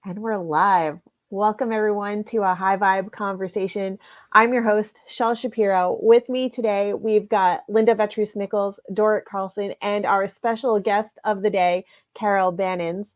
And we're live. Welcome, everyone, to a high vibe conversation. I'm your host, Shel Shapiro. With me today, we've got Linda Vetrus Nichols, Dorit Carlson, and our special guest of the day, Carol Banens.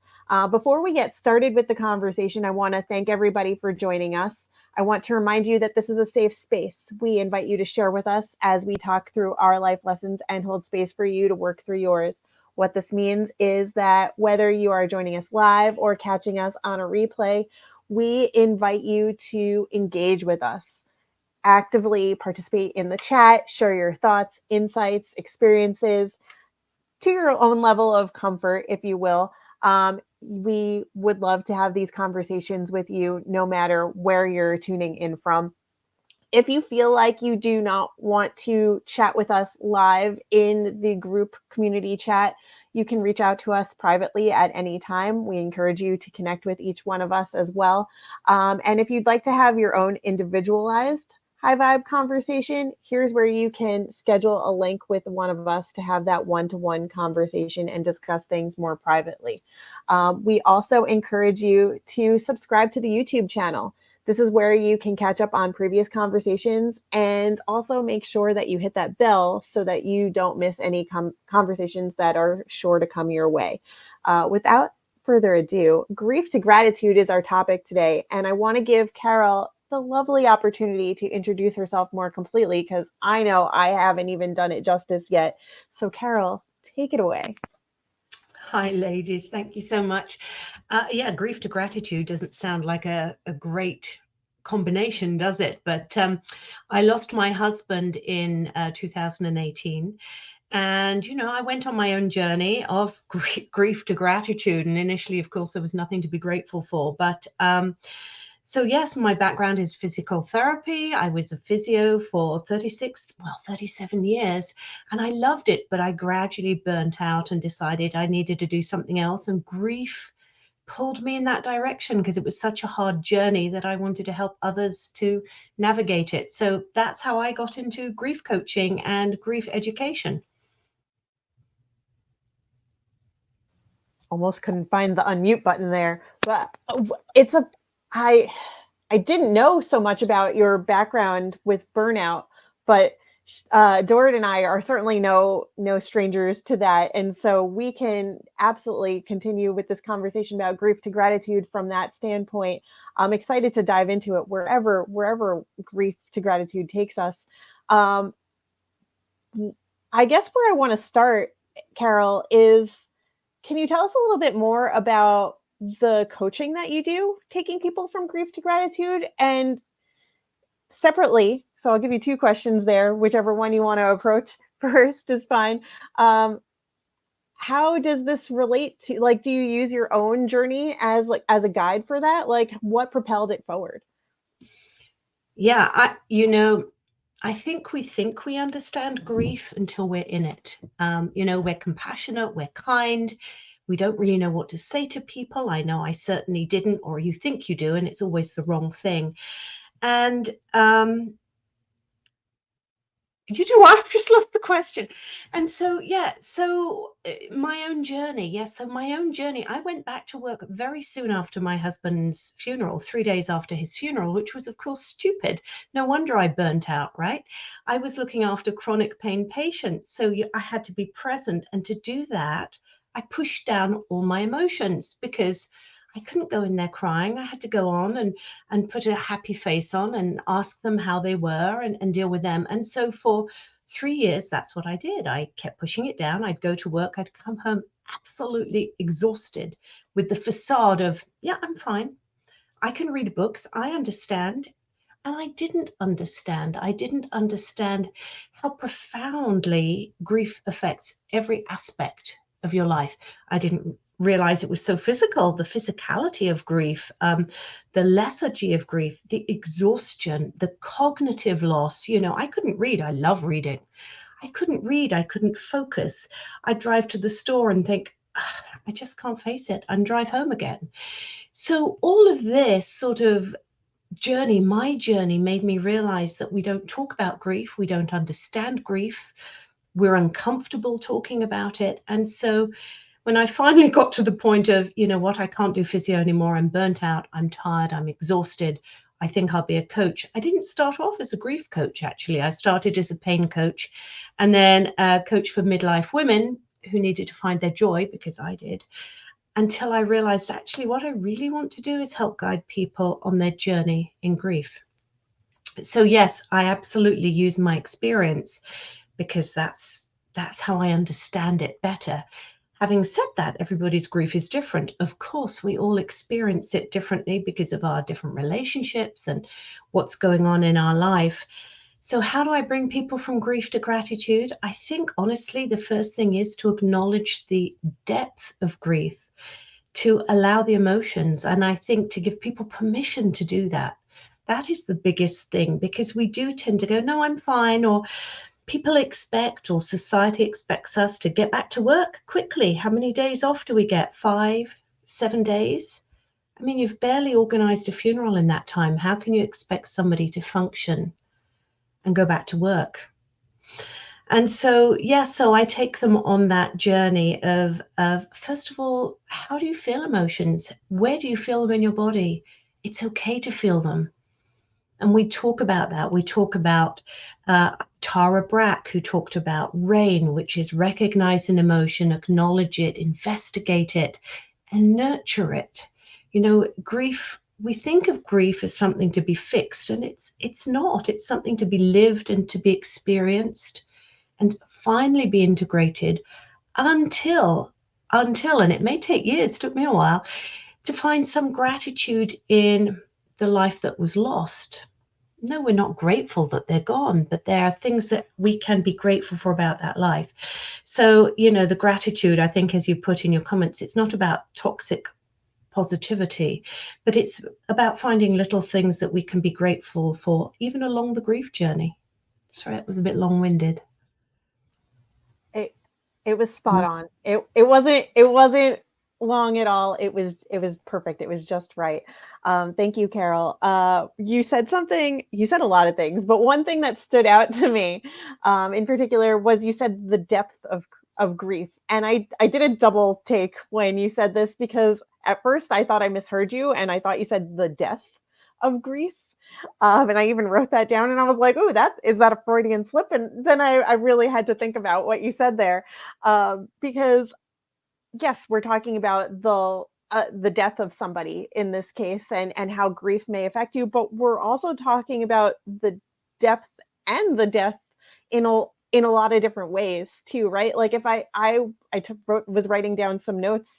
Before we get started with the conversation, I want to thank everybody for joining us. I want to remind you that this is a safe space. We invite you to share with us as we talk through our life lessons and hold space for you to work through yours. What this means is that whether you are joining us live or catching us on a replay, we invite you to engage with us. Actively participate in the chat, share your thoughts, insights, experiences to your own level of comfort, if you will. We would love to have these conversations with you no matter where you're tuning in from. If you feel like you do not want to chat with us live in the group community chat, you can reach out to us privately at any time. We encourage you to connect with each one of us as well. And if you'd like to have your own individualized high vibe conversation, here's where you can schedule a link with one of us to have that one-to-one conversation and discuss things more privately. We also encourage you to subscribe to the YouTube channel. This is where you can catch up on previous conversations and also make sure that you hit that bell so that you don't miss any conversations that are sure to come your way. Without further ado, grief to gratitude is our topic today. And I want to give Carol the lovely opportunity to introduce herself more completely because I know I haven't even done it justice yet. So, Carol, take it away. Hi, ladies. Thank you so much. Yeah, grief to gratitude doesn't sound like a great combination, does it? But I lost my husband in 2018. And, I went on my own journey of grief to gratitude. And initially, of course, there was nothing to be grateful for. But so yes, my background is physical therapy. I was a physio for 37 years, and I loved it, but I gradually burnt out and decided I needed to do something else. And grief pulled me in that direction because it was such a hard journey that I wanted to help others to navigate it. So that's how I got into grief coaching and grief education. Almost couldn't find the unmute button there, but it's a I I didn't know so much about your background with burnout, but Dorit and I are certainly no strangers to that, and so we can absolutely continue with this conversation about grief to gratitude from that standpoint. I'm excited to dive into it wherever grief to gratitude takes us. Um, I guess where I want to start, Carol, is can you tell us a little bit more about the coaching that you do, taking people from grief to gratitude? And separately, so I'll give you two questions there, whichever one you want to approach first is fine. Um, how does this relate to, like, do you use your own journey as a guide for that? Like, what propelled it forward? Yeah, I think we understand grief until we're in it. We're compassionate, we're kind, we don't really know what to say to people. I know I certainly didn't, or you think you do, and it's always the wrong thing. And you know what? I've just lost the question. And so, yeah, so my own journey. Yes, so my own journey. I went back to work very soon after my husband's funeral, 3 days after his funeral, which was, of course, stupid. No wonder I burnt out, right? I was looking after chronic pain patients. So I had to be present. And to do that, I pushed down all my emotions because I couldn't go in there crying. I had to go on and put a happy face on and ask them how they were and deal with them. And so for 3 years, that's what I did. I kept pushing it down. I'd go to work. I'd come home absolutely exhausted with the facade of, yeah, I'm fine. I can read books. I understand. And I didn't understand. I didn't understand how profoundly grief affects every aspect of your life. I didn't realize it was so physical, the physicality of grief, the lethargy of grief, the exhaustion, the cognitive loss. I couldn't read. I love reading. I couldn't read. I couldn't focus. I'd drive to the store and think, "Ah, I just can't face it," and drive home again. So all of this sort of journey, my journey, made me realize that we don't talk about grief, we don't understand grief, we're uncomfortable talking about it. And so when I finally got to the point of, you know what, I can't do physio anymore. I'm burnt out. I'm tired. I'm exhausted. I think I'll be a coach. I didn't start off as a grief coach, actually. I started as a pain coach and then a coach for midlife women who needed to find their joy, because I did, until I realized actually what I really want to do is help guide people on their journey in grief. So yes, I absolutely use my experience because that's how I understand it better. Having said that, everybody's grief is different. Of course, we all experience it differently because of our different relationships and what's going on in our life. So, how do I bring people from grief to gratitude? I think, honestly, the first thing is to acknowledge the depth of grief, to allow the emotions. And I think to give people permission to do that. That is the biggest thing, because we do tend to go, no, I'm fine, or people expect, or society expects us to get back to work quickly. How many days off do we get? 5, 7 days? I mean, you've barely organized a funeral in that time. How can you expect somebody to function and go back to work? And so, yeah, so I take them on that journey of first of all, how do you feel emotions? Where do you feel them in your body? It's okay to feel them. And we talk about that. We talk about Tara Brach, who talked about RAIN, which is recognize an emotion, acknowledge it, investigate it, and nurture it. You know, grief, we think of grief as something to be fixed, and it's not. It's something to be lived and to be experienced and finally be integrated until, and it may take years, it took me a while, to find some gratitude in the life that was lost. No, we're not grateful that they're gone, but there are things that we can be grateful for about that life. So, you know, the gratitude, I think, as you put in your comments, it's not about toxic positivity, but it's about finding little things that we can be grateful for, even along the grief journey. Sorry, it was a bit long-winded. It it was spot on. It wasn't long at all. It was perfect. It was just right. Thank you, Carol. You said something. You said a lot of things, but one thing that stood out to me, in particular, was you said the depth of grief, and I did a double take when you said this because at first I thought I misheard you, and I thought you said the death of grief. And I even wrote that down and I was like, oh, that is that a Freudian slip? And then I really had to think about what you said there. Because yes, we're talking about the death of somebody in this case and how grief may affect you, but we're also talking about the depth and the death in a lot of different ways too, right? Like if was writing down some notes,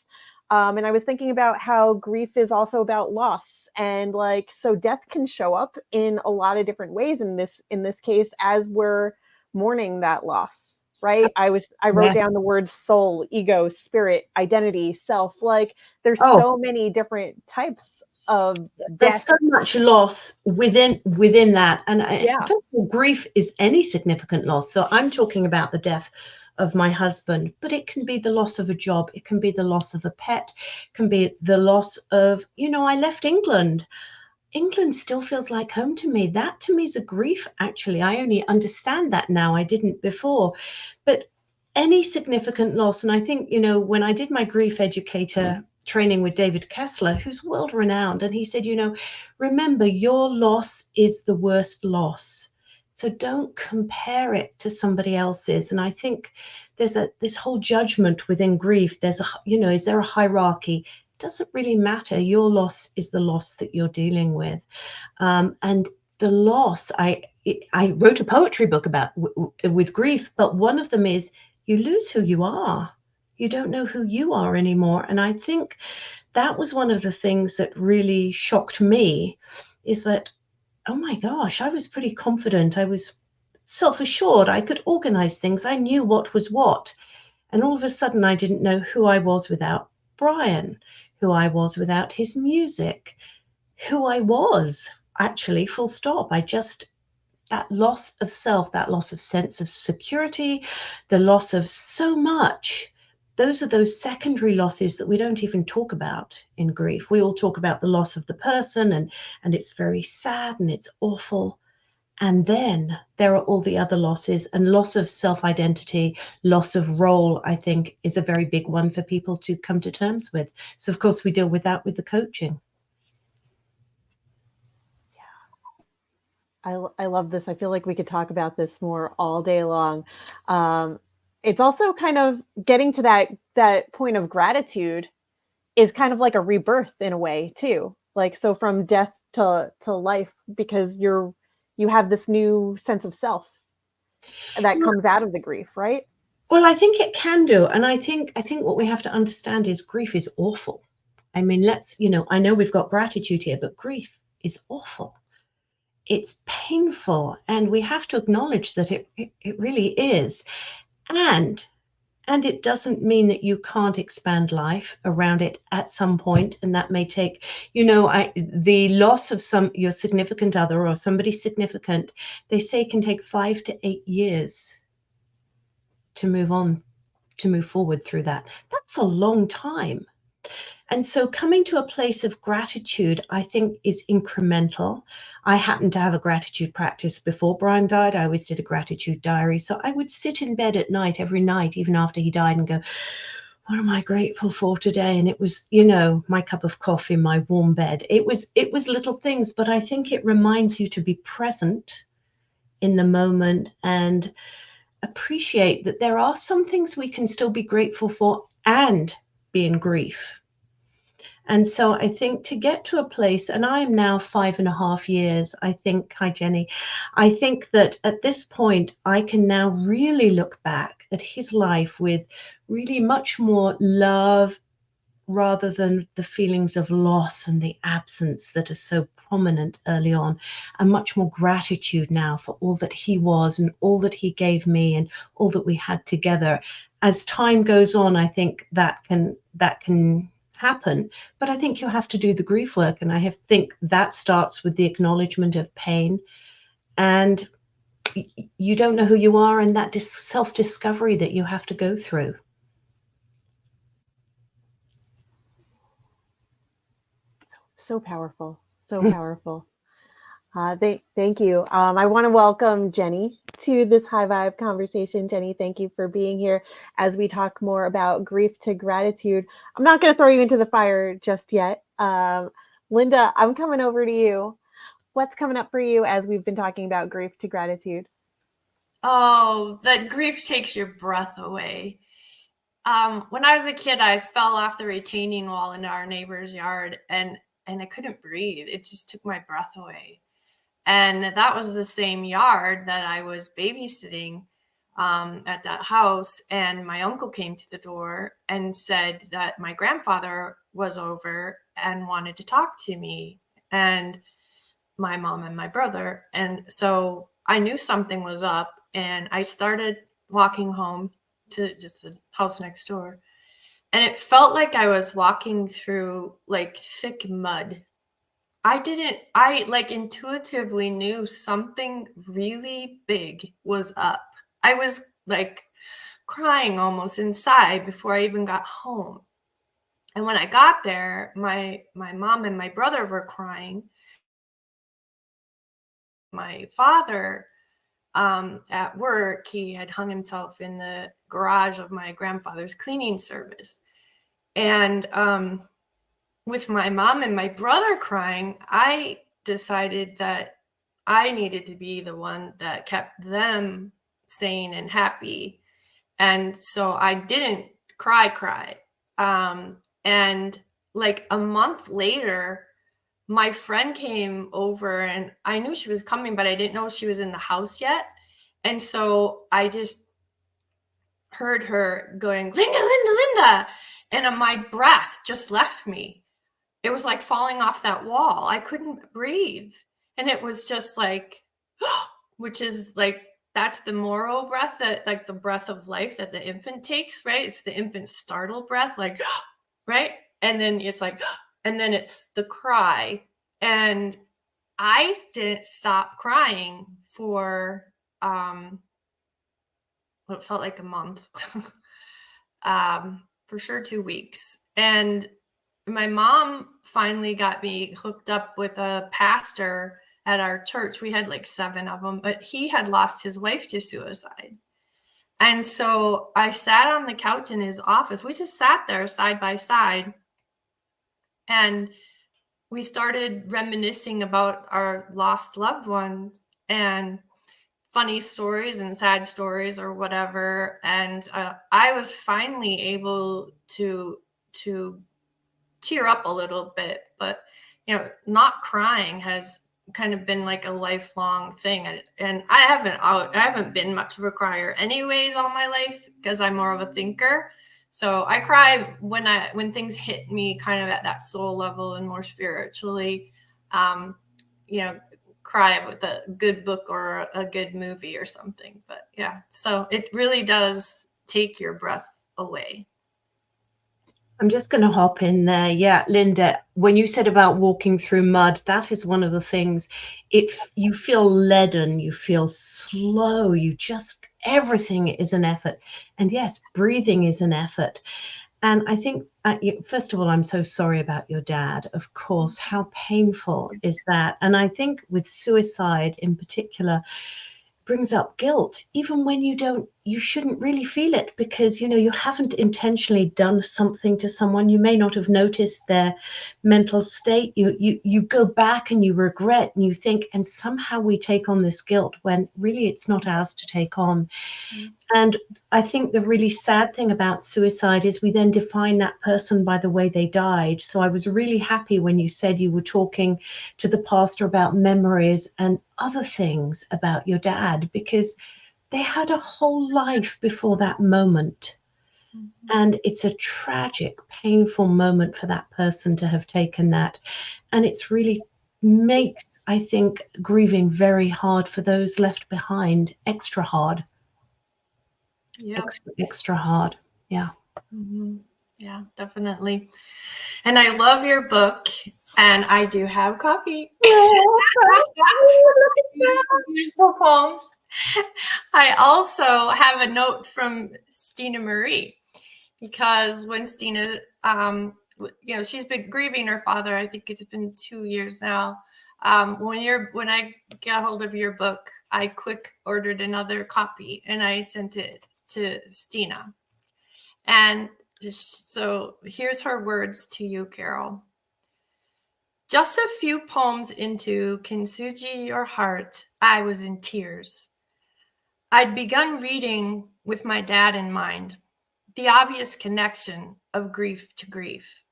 and I was thinking about how grief is also about loss, and like so death can show up in a lot of different ways in this case as we're mourning that loss, right? I wrote Yeah. down the words soul, ego, spirit, identity, self. Like there's Oh, so many different types of there's death. so much loss within that, and Yeah. first of all, grief is any significant loss. So I'm talking about the death of my husband, but it can be the loss of a job, it can be the loss of a pet, it can be the loss of, I left England. England still feels like home to me. That to me is a grief, actually. I only understand that now. I didn't before. But any significant loss, and I think, when I did my grief educator training with David Kessler, who's world renowned, and he said, remember, your loss is the worst loss. So don't compare it to somebody else's. And I think there's this whole judgment within grief. There's is there a hierarchy? Doesn't really matter. Your loss is the loss that you're dealing with. And the loss, I wrote a poetry book about with grief, but one of them is you lose who you are. You don't know who you are anymore. And I think that was one of the things that really shocked me, is that, oh my gosh, I was pretty confident. I was self-assured. I could organize things. I knew what was what. And all of a sudden, I didn't know who I was without Brian, who I was without his music, who I was actually, full stop. That loss of self, that loss of sense of security, the loss of so much. Those are those secondary losses that we don't even talk about in grief. We all talk about the loss of the person, and it's very sad and it's awful. And then there are all the other losses, and loss of self-identity, loss of role, I think, is a very big one for people to come to terms with. So, of course, we deal with that with the coaching. I love this. I feel like we could talk about this more all day long. Um, it's also kind of getting to that point of gratitude is kind of like a rebirth in a way too. Like so from death to life because you have this new sense of self that comes out of the grief, right? Well, I think it can do. And I think what we have to understand is grief is awful. I mean, I know we've got gratitude here, but grief is awful. It's painful, and we have to acknowledge that it really is. And and it doesn't mean that you can't expand life around it at some point, and that may take, the loss of your significant other or somebody significant, they say can take 5 to 8 years to move on, to move forward through that. That's a long time. And so coming to a place of gratitude, I think, is incremental. I happened to have a gratitude practice before Brian died. I always did a gratitude diary. So I would sit in bed at night, every night, even after he died, and go, what am I grateful for today? And it was, my cup of coffee, my warm bed. It was little things, but I think it reminds you to be present in the moment and appreciate that there are some things we can still be grateful for and be in grief. And so I think to get to a place, and I am now 5.5 years, I think, hi Jenny, I think that at this point, I can now really look back at his life with really much more love rather than the feelings of loss and the absence that are so prominent early on, and much more gratitude now for all that he was and all that he gave me and all that we had together. As time goes on, I think that can happen, but I think you have to do the grief work, and think that starts with the acknowledgement of pain, and you don't know who you are, and that self-discovery that you have to go through. So powerful. So powerful. Thank you. I want to welcome Jenny to this high vibe conversation. Jenny, thank you for being here as we talk more about grief to gratitude. I'm not going to throw you into the fire just yet. Linda, I'm coming over to you. What's coming up for you as we've been talking about grief to gratitude? Oh, the grief takes your breath away. When I was a kid, I fell off the retaining wall in our neighbor's yard, and I couldn't breathe. It just took my breath away. And that was the same yard that I was babysitting at that house. And my uncle came to the door and said that my grandfather was over and wanted to talk to me and my mom and my brother. And so I knew something was up, and I started walking home to just the house next door. And it felt like I was walking through like thick mud. I like intuitively knew something really big was up. I was like crying almost inside before I even got home. And when I got there, my mom and my brother were crying. My father, at work, he had hung himself in the garage of my grandfather's cleaning service. And with my mom and my brother crying, I decided that I needed to be the one that kept them sane and happy. And so I didn't cry. And like a month later, my friend came over, and I knew she was coming, but I didn't know she was in the house yet. And so I just heard her going, Linda, Linda, Linda. And my breath just left me. It was like falling off that wall. I couldn't breathe. And it was just like, which is like, that's the Moro breath, that like the breath of life that the infant takes, right? It's the infant startle breath, like, right? And then it's like, and then it's the cry. And I didn't stop crying for what felt like a month, for sure 2 weeks. And my mom finally got me hooked up with a pastor at our church. We had like 7 of them, but he had lost his wife to suicide. And so I sat on the couch in his office. We just sat there side by side. And we started reminiscing about our lost loved ones and funny stories and sad stories or whatever. And I was finally able to cheer up a little bit, but not crying has kind of been like a lifelong thing. And I haven't been much of a crier anyways all my life because I'm more of a thinker. So I cry when things hit me kind of at that soul level and more spiritually. Cry with a good book or a good movie or something. But yeah, so it really does take your breath away. I'm just going to hop in there. Yeah, Linda, when you said about walking through mud, that is one of the things. You feel leaden, you feel slow, everything is an effort. And yes, breathing is an effort. And I think, first of all, I'm so sorry about your dad. Of course, how painful is that? And I think with suicide in particular, brings up guilt, even when you shouldn't really feel it, because you haven't intentionally done something to someone. You may not have noticed their mental state. You go back and you regret and you think, and somehow we take on this guilt when really it's not ours to take on. And I think the really sad thing about suicide is we then define that person by the way they died. So I was really happy when you said you were talking to the pastor about memories and other things about your dad, because they had a whole life before that moment. And it's a tragic, painful moment for that person to have taken that. And it's really makes, I think, grieving very hard for those left behind, extra hard. Yeah. Extra hard. Yeah. Mm-hmm. Yeah, definitely. And I love your book, and I do have a copy. Beautiful poems. I also have a note from Stina Marie, because when Stina, she's been grieving her father. I think it's been 2 years now. When I got hold of your book, I quick ordered another copy and I sent it to Stina. And so here's her words to you, Carol. Just a few poems into Kintsugi Your Heart, I was in tears. I'd begun reading with my dad in mind, the obvious connection of grief to grief.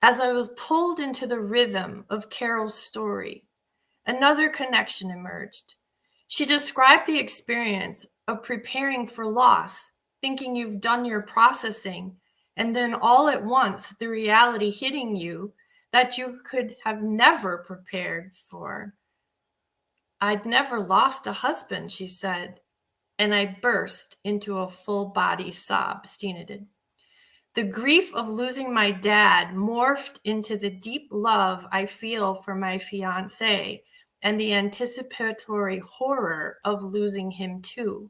As I was pulled into the rhythm of Carol's story, another connection emerged. She described the experience of preparing for loss, thinking you've done your processing, and then all at once the reality hitting you that you could have never prepared for. I'd never lost a husband, she said, and I burst into a full body sob. Stina did. The grief of losing my dad morphed into the deep love I feel for my fiancé and the anticipatory horror of losing him too.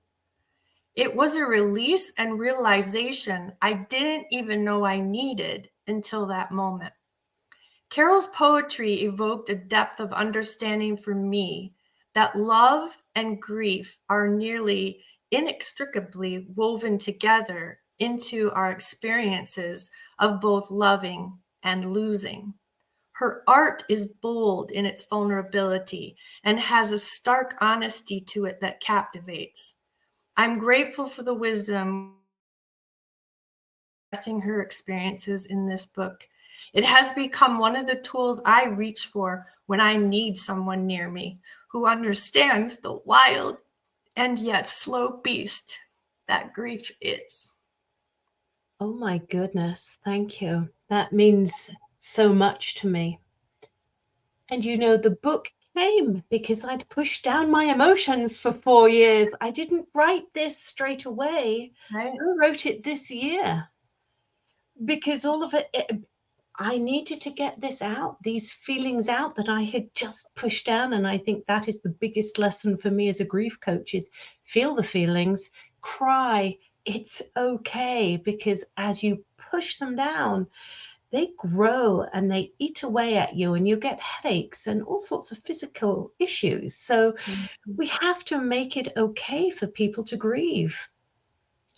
It was a release and realization I didn't even know I needed until that moment. Carol's poetry evoked a depth of understanding for me that love and grief are nearly inextricably woven together into our experiences of both loving and losing. Her art is bold in its vulnerability and has a stark honesty to it that captivates. I'm grateful for the wisdom expressing her experiences in this book. It has become one of the tools I reach for when I need someone near me who understands the wild and yet slow beast that grief is. Oh my goodness. Thank you. That means so much to me. And the book came because I'd pushed down my emotions for 4 years. I didn't write this straight away. Right. I wrote it this year because all of it, I needed to get this out, these feelings out that I had just pushed down. And I think that is the biggest lesson for me as a grief coach is feel the feelings, cry. It's okay, because as you push them down, they grow and they eat away at you, and you get headaches and all sorts of physical issues. So we have to make it okay for people to grieve.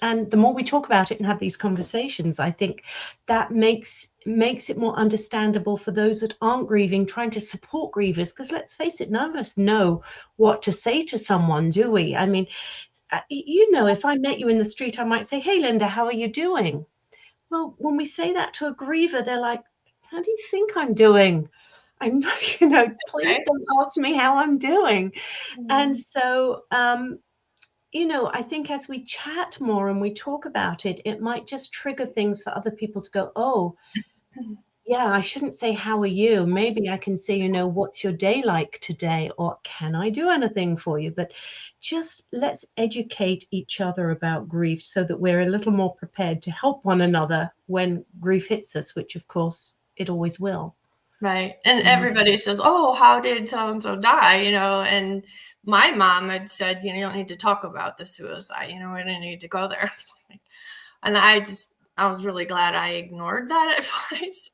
And the more we talk about it and have these conversations, I think that makes it more understandable for those that aren't grieving, trying to support grievers. Because let's face it, none of us know what to say to someone, do we? I mean, if I met you in the street, I might say, "Hey, Linda, how are you doing?" Well, when we say that to a griever, they're like, "How do you think I'm doing? I'm not, please don't ask me how I'm doing." And so, I think as we chat more and we talk about it, it might just trigger things for other people to go, "Oh, yeah, I shouldn't say, how are you? Maybe I can say, what's your day like today? Or can I do anything for you?" But just let's educate each other about grief so that we're a little more prepared to help one another when grief hits us, which of course it always will. Right. And everybody says, "Oh, how did so-and-so die?" And my mom had said, "You don't need to talk about the suicide. We didn't need to go there." And I was really glad I ignored that advice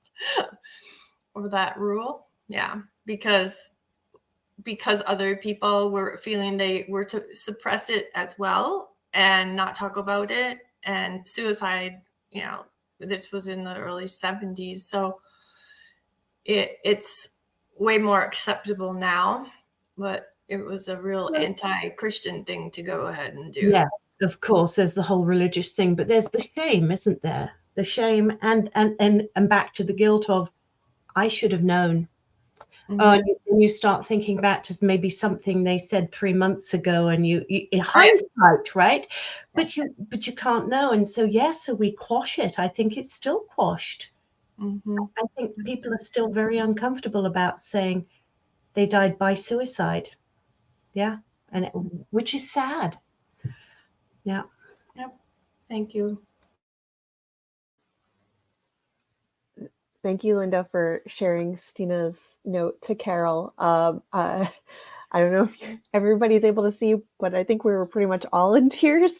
or that rule. Yeah. Because other people were feeling they were to suppress it as well and not talk about it. And suicide, this was in the early 70s. So it's way more acceptable now, but it was a real anti-Christian thing to go ahead and do. Yes, of course, there's the whole religious thing, but there's the shame, isn't there? The shame and back to the guilt of, I should have known. And you start thinking back to maybe something they said 3 months ago, and you in hindsight, right? But you can't know, and so so we quash it. I think it's still quashed. I think people are still very uncomfortable about saying they died by suicide. Yeah, and which is sad. Yeah. Yep. Thank you. Thank you, Linda, for sharing Stina's note to Carol. I don't know if everybody's able to see, but I think we were pretty much all in tears.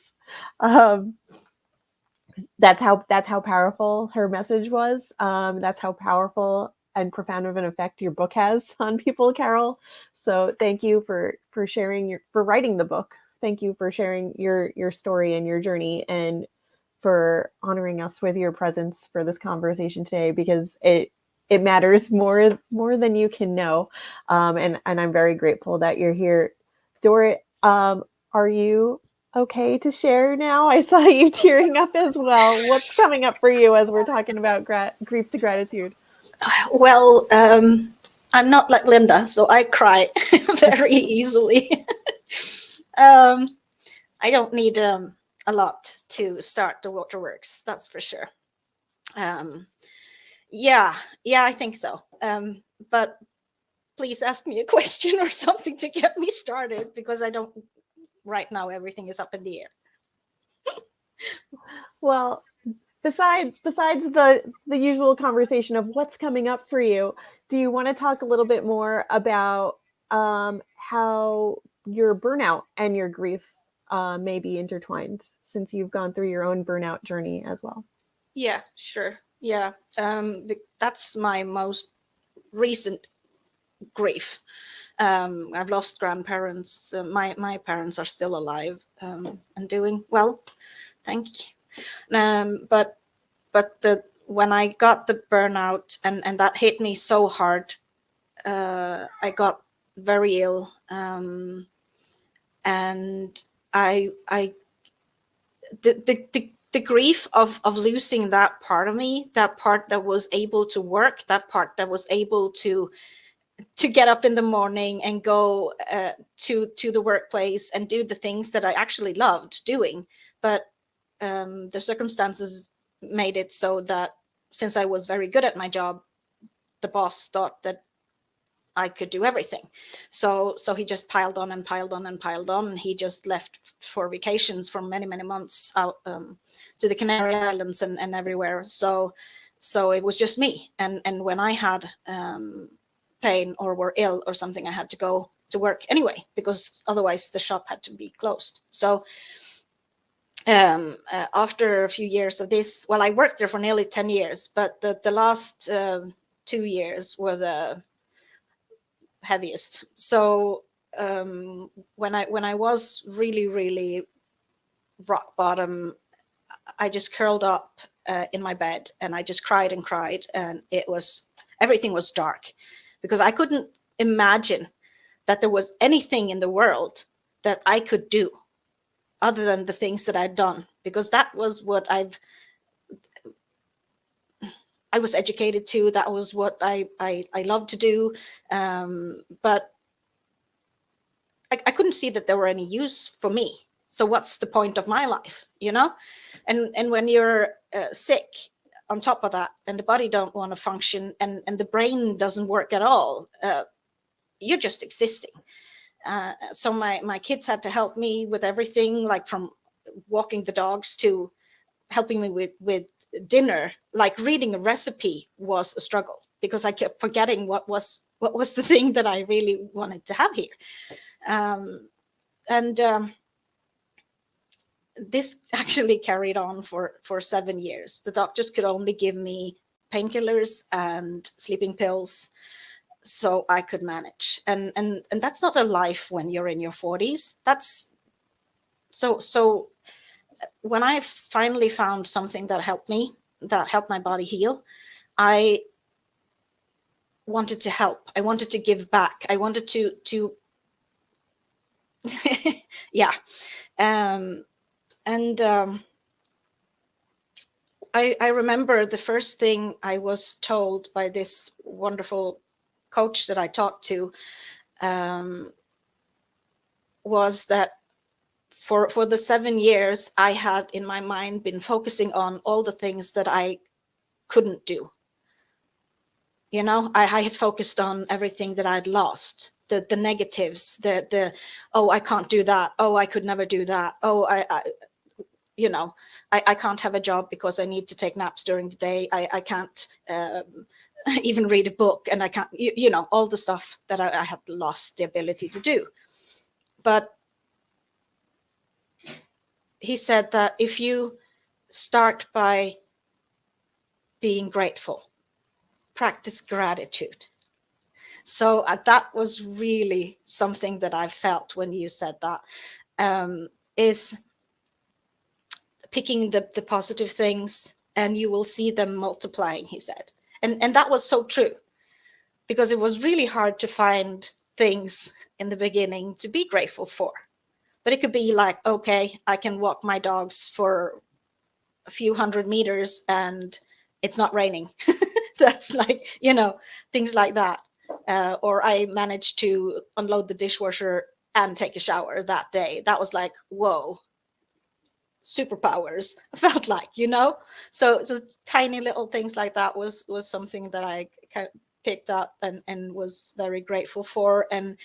That's how powerful her message was. That's how powerful and profound of an effect your book has on people, Carol. So thank you for sharing for writing the book. Thank you for sharing your story and your journey, and for honoring us with your presence for this conversation today, because it matters more than you can know. And I'm very grateful that you're here. Dorit, are you okay to share now? I saw you tearing up as well. What's coming up for you as we're talking about grief to gratitude? Well, I'm not like Linda, so I cry very easily. I don't need a lot to start the waterworks, that's for sure. Yeah, I think so. But please ask me a question or something to get me started, because I don't, right now, everything is up in the air. Well, besides the usual conversation of what's coming up for you, do you want to talk a little bit more about how your burnout and your grief may be intertwined, since you've gone through your own burnout journey as well? Yeah, sure. Yeah, that's my most recent grief. I've lost grandparents. My parents are still alive and doing well, thank you. But when I got the burnout and that hit me so hard, I got very ill, and the grief of losing that part of me, that part that was able to work, that part that was able to get up in the morning and go to the workplace and do the things that I actually loved doing. But the circumstances made it so that, since I was very good at my job, the boss thought that I could do everything. So he just piled on and piled on and piled on. And he just left for vacations for many, many months out to the Canary Islands and everywhere. So it was just me. And when I had pain or were ill or something, I had to go to work anyway, because otherwise the shop had to be closed. So after a few years of this, well, I worked there for nearly 10 years, but the last 2 years were the heaviest. So when I was really, really rock bottom, I just curled up in my bed and I just cried and cried, and everything was dark, because I couldn't imagine that there was anything in the world that I could do other than the things that I'd done, because that was what I was educated to. That was what I loved to do. But I couldn't see that there were any use for me. So what's the point of my life, you know? And when you're sick on top of that, and the body don't want to function, and the brain doesn't work at all, you're just existing. So my kids had to help me with everything, like from walking the dogs to helping me with dinner. Like reading a recipe was a struggle, because I kept forgetting what was the thing that I really wanted to have here. This actually carried on for 7 years. The doctors could only give me painkillers and sleeping pills so I could manage. And that's not a life when you're in your 40s. That's so when I finally found something that helped my body heal, I wanted to help. I wanted to give back. I wanted to yeah. I remember the first thing I was told by this wonderful coach that I talked to was that for the 7 years I had in my mind been focusing on all the things that I couldn't do. You know, I had focused on everything that I'd lost, the negatives, the oh, I can't do that. Oh, I could never do that. Oh, I can't have a job because I need to take naps during the day. I can't even read a book, and I can't, all the stuff that I had lost the ability to do. But he said that if you start by being grateful, practice gratitude. So that was really something that I felt when you said that, is picking the positive things, and you will see them multiplying, he said. And that was so true, because it was really hard to find things in the beginning to be grateful for. But it could be like, okay, I can walk my dogs for a few hundred meters and it's not raining. That's like, things like that. Or I managed to unload the dishwasher and take a shower that day. That was like, whoa, superpowers, felt like, So tiny little things like that was something that I kind of picked up and was very grateful for. And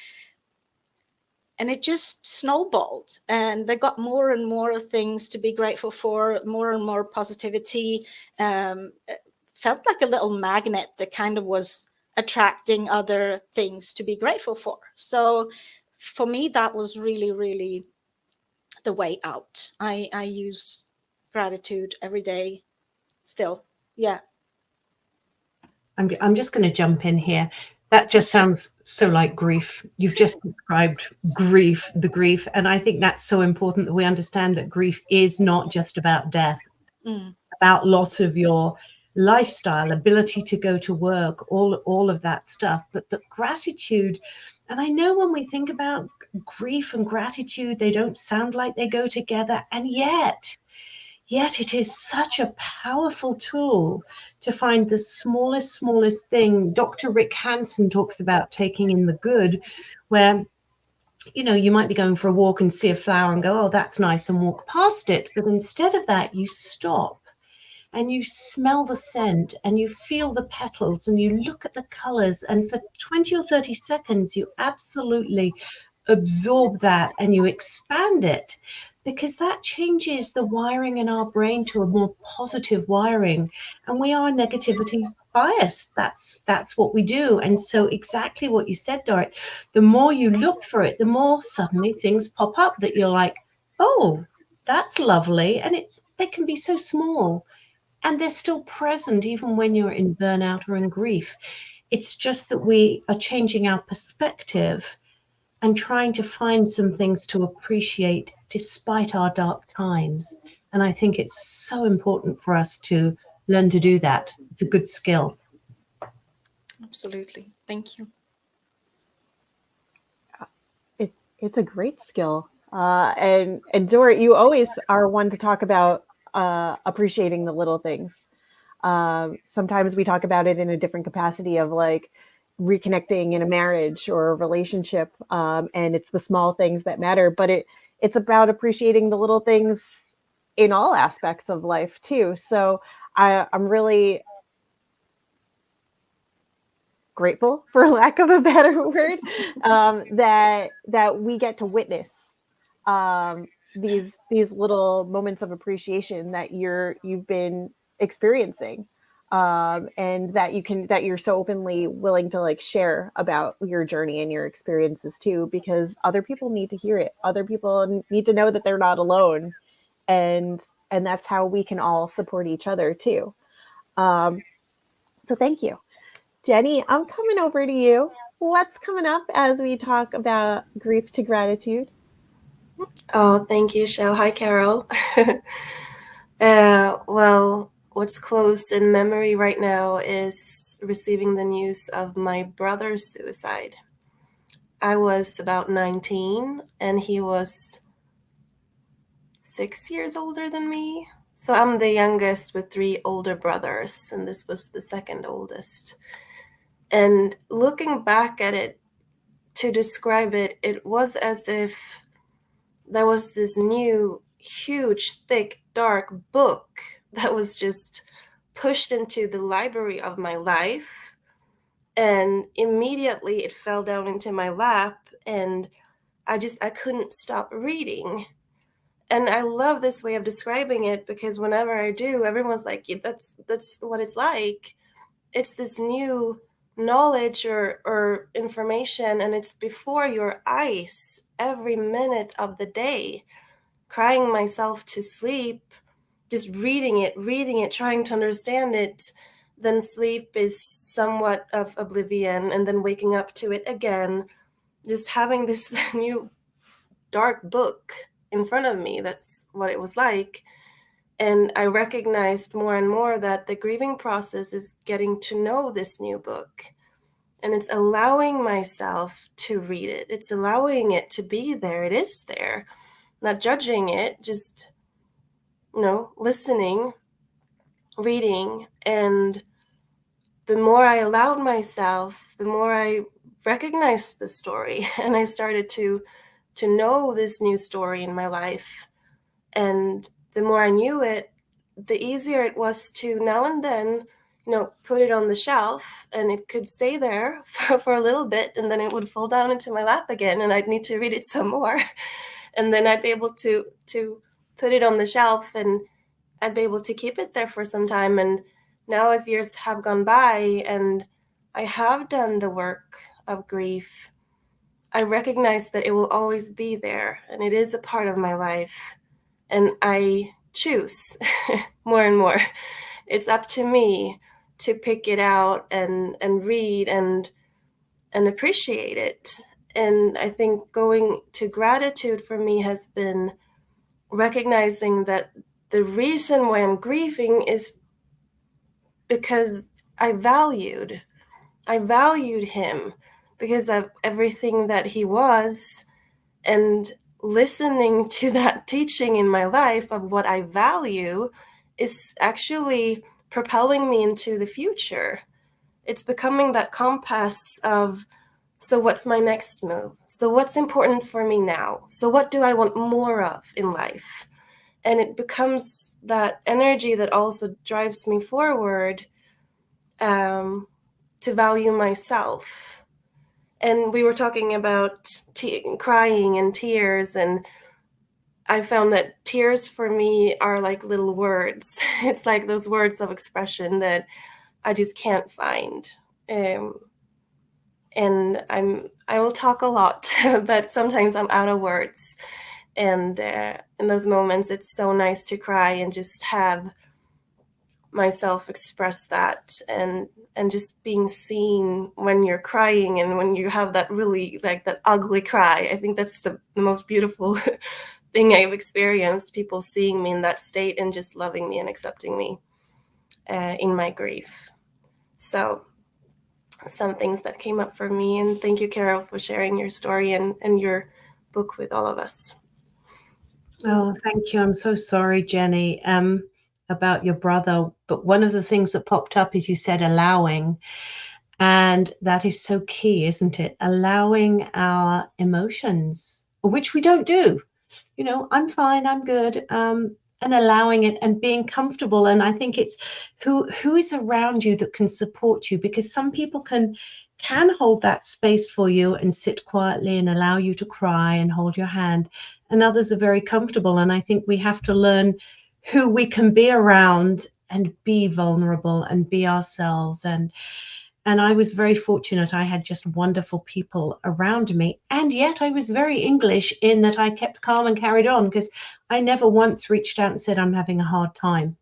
it just snowballed, and they got more and more things to be grateful for, more and more positivity. Felt like a little magnet that kind of was attracting other things to be grateful for. So for me, that was really, really the way out. I use gratitude every day still. Yeah. I'm just going to jump in here. That just sounds so like grief. You've just described the grief. And I think that's so important that we understand that grief is not just about death, about loss of your lifestyle, ability to go to work, all of that stuff. But the gratitude, and I know when we think about grief and gratitude, they don't sound like they go together. And yet it is such a powerful tool to find the smallest thing. Dr. Rick Hansen talks about taking in the good, where, you might be going for a walk and see a flower and go, oh, that's nice, and walk past it. But instead of that, you stop and you smell the scent and you feel the petals and you look at the colors. And for 20 or 30 seconds, you absolutely absorb that and you expand it, because that changes the wiring in our brain to a more positive wiring. And we are negativity biased. That's what we do. And so exactly what you said, Dorrit, the more you look for it, the more suddenly things pop up that you're like, oh, that's lovely. And they can be so small, and they're still present even when you're in burnout or in grief. It's just that we are changing our perspective and trying to find some things to appreciate despite our dark times. And I think it's so important for us to learn to do that. It's a good skill. Absolutely. Thank you. It's a great skill. And Dorit, you always are one to talk about appreciating the little things. Sometimes we talk about it in a different capacity of like reconnecting in a marriage or a relationship, and it's the small things that matter. But it's about appreciating the little things in all aspects of life too. So I'm really grateful, for lack of a better word, that we get to witness these little moments of appreciation that you've been experiencing, and that you're so openly willing to like share about your journey and your experiences too, because other people need to hear it. Other people need to know that they're not alone, and that's how we can all support each other too. So thank you. Jenny, I'm coming over to you. What's coming up as we talk about grief to gratitude? Oh, thank you, Shell. Hi, Carol. Well, what's close in memory right now is receiving the news of my brother's suicide. I was about 19 and he was 6 years older than me. So I'm the youngest with 3 older brothers, and this was the second oldest. And looking back at it, to describe it, it was as if there was this new, huge, thick, dark book that was just pushed into the library of my life. And immediately it fell down into my lap, and I couldn't stop reading. And I love this way of describing it because whenever I do, everyone's like, yeah, that's what it's like. It's this new knowledge or information, and it's before your eyes every minute of the day, crying myself to sleep, just reading it, trying to understand it. Then sleep is somewhat of oblivion, and then waking up to it again, just having this new dark book in front of me. That's what it was like. And I recognized more and more that the grieving process is getting to know this new book. And it's allowing myself to read it. It's allowing it to be there. It is there. Not judging it, just, listening, reading. And the more I allowed myself, the more I recognized the story. And I started to know this new story in my life. And the more I knew it, the easier it was to now and then, put it on the shelf, and it could stay there for a little bit, and then it would fall down into my lap again, and I'd need to read it some more. And then I'd be able to put it on the shelf, and I'd be able to keep it there for some time. And now as years have gone by and I have done the work of grief, I recognize that it will always be there, and it is a part of my life. And I choose more and more. It's up to me to pick it out and read and appreciate it. And I think going to gratitude for me has been recognizing that the reason why I'm grieving is because I valued him because of everything that he was, and listening to that teaching in my life of what I value is actually propelling me into the future. It's becoming that compass of, so what's my next move? So what's important for me now? So what do I want more of in life? And it becomes that energy that also drives me forward, to value myself. And we were talking about crying and tears, and I found that tears for me are like little words. It's like those words of expression that I just can't find. And I will talk a lot, but sometimes I'm out of words. And in those moments, it's so nice to cry and just have myself express that, and just being seen when you're crying, and when you have that really like that ugly cry. I think that's the most beautiful thing I've experienced, people seeing me in that state and just loving me and accepting me in my grief. So some things that came up for me, and thank you, Carol, for sharing your story and your book with all of us. Oh, thank you. I'm so sorry, Jenny, about your brother. But one of the things that popped up is you said allowing. And that is so key, isn't it? Allowing our emotions, which we don't do. You know, I'm fine, I'm good. And allowing it and being comfortable. And I think it's who is around you that can support you, because some people can hold that space for you and sit quietly and allow you to cry and hold your hand, and others are very comfortable. And I think we have to learn who we can be around and be vulnerable and be ourselves. And I was very fortunate. I had just wonderful people around me. And yet I was very English in that I kept calm and carried on, because I never once reached out and said, I'm having a hard time,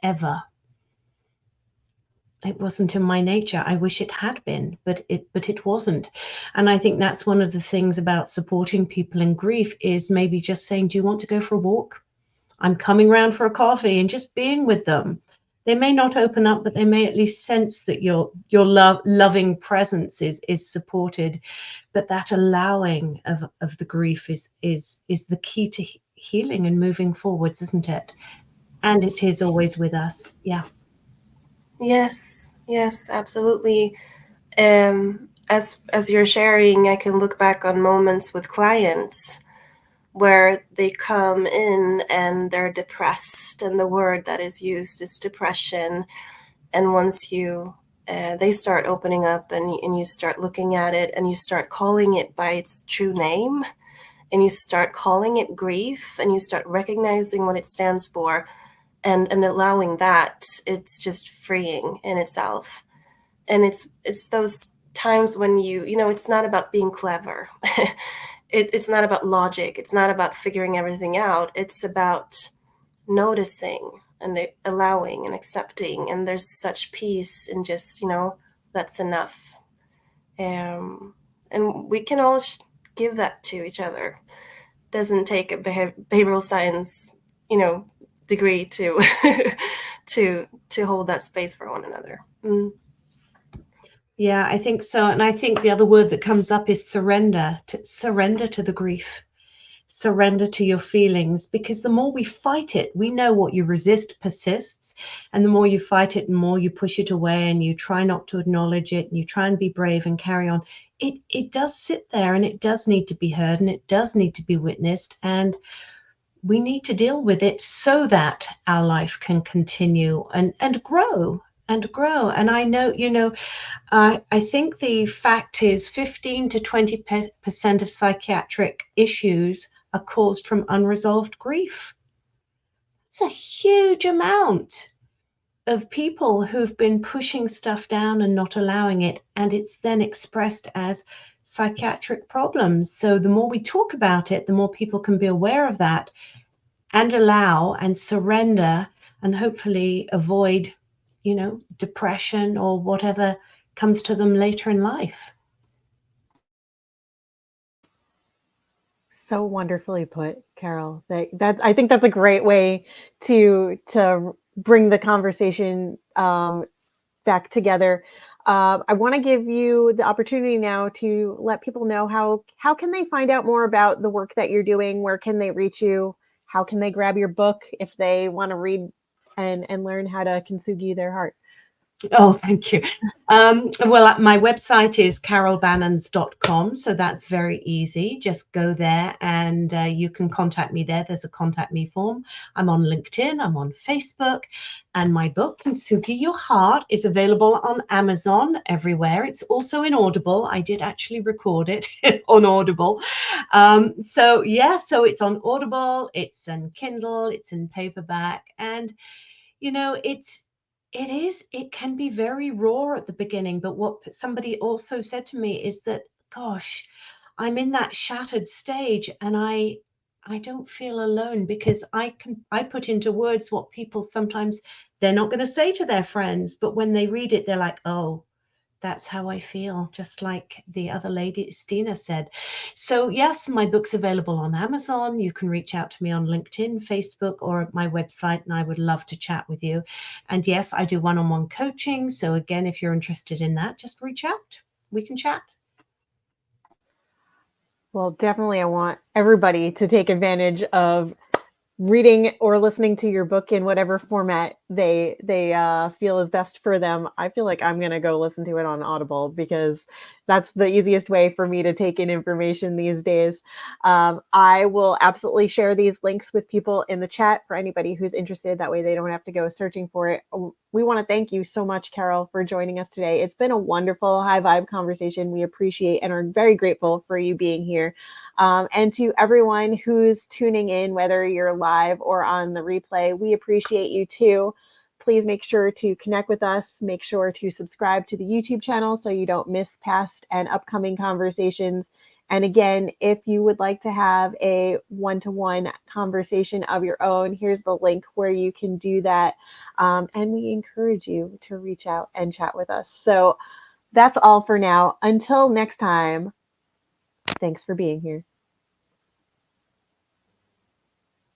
ever. It wasn't in my nature. I wish it had been, but it wasn't. And I think that's one of the things about supporting people in grief, is maybe just saying, do you want to go for a walk? I'm coming round for a coffee, and just being with them. They may not open up, but they may at least sense that your loving presence is supported. But that allowing of the grief is the key to healing and moving forwards, isn't it? And it is always with us. Yeah. Yes, absolutely. As you're sharing, I can look back on moments with clients where they come in and they're depressed, and the word that is used is depression. And once you they start opening up, and you start looking at it, and you start calling it by its true name, and you start calling it grief, and you start recognizing what it stands for, and allowing that, it's just freeing in itself. And it's those times when it's not about being clever. It's not about logic. It's not about figuring everything out. It's about noticing and allowing and accepting. And there's such peace in just, that's enough. And we can all give that to each other. Doesn't take a behavioral science, degree to to hold that space for one another. Mm. Yeah, I think so. And I think the other word that comes up is surrender. To surrender to the grief. Surrender to your feelings, because the more we fight it, we know what you resist persists, and the more you fight it, the more you push it away, and you try not to acknowledge it, and you try and be brave and carry on. It does sit there, and it does need to be heard, and it does need to be witnessed, and we need to deal with it so that our life can continue and grow and grow. And I know, I think the fact is 15 to 20% of psychiatric issues are caused from unresolved grief. It's a huge amount of people who've been pushing stuff down and not allowing it, and it's then expressed as psychiatric problems. So the more we talk about it, the more people can be aware of that and allow and surrender, and hopefully avoid, depression or whatever comes to them later in life. So wonderfully put, Carol. That I think that's a great way to bring the conversation back together. I want to give you the opportunity now to let people know how can they find out more about the work that you're doing. Where can they reach you? How can they grab your book if they want to read and learn how to kintsugi their heart? Oh, thank you. Well, my website is carolbanens.com, so that's very easy. Just go there and you can contact me there. There's a contact me form. I'm on LinkedIn, I'm on Facebook, and my book, Kintsugi Your Heart, is available on Amazon everywhere. It's also in Audible. I did actually record it on Audible. So it's on Audible, it's in Kindle, it's in paperback, and it can be very raw at the beginning, but what somebody also said to me is that, gosh, I'm in that shattered stage, and I I don't feel alone, because I put into words what people sometimes, they're not going to say to their friends, but when they read it, they're like, oh, that's how I feel, just like the other lady, Stina, said. So yes, my book's available on Amazon. You can reach out to me on LinkedIn, Facebook, or at my website, and I would love to chat with you. And yes, I do one-on-one coaching. So again, if you're interested in that, just reach out. We can chat. Well, definitely, I want everybody to take advantage of reading or listening to your book in whatever format they feel is best for them. I feel like I'm gonna go listen to it on Audible because that's the easiest way for me to take in information these days. I will absolutely share these links with people in the chat for anybody who's interested. That way they don't have to go searching for it. We want to thank you so much, Carol, for joining us today. It's been a wonderful high vibe conversation. We appreciate and are very grateful for you being here. And to everyone who's tuning in, whether you're live or on the replay, we appreciate you too. Please make sure to connect with us. Make sure to subscribe to the YouTube channel so you don't miss past and upcoming conversations. And again, if you would like to have a one-to-one conversation of your own, here's the link where you can do that. And we encourage you to reach out and chat with us. So that's all for now. Until next time, thanks for being here.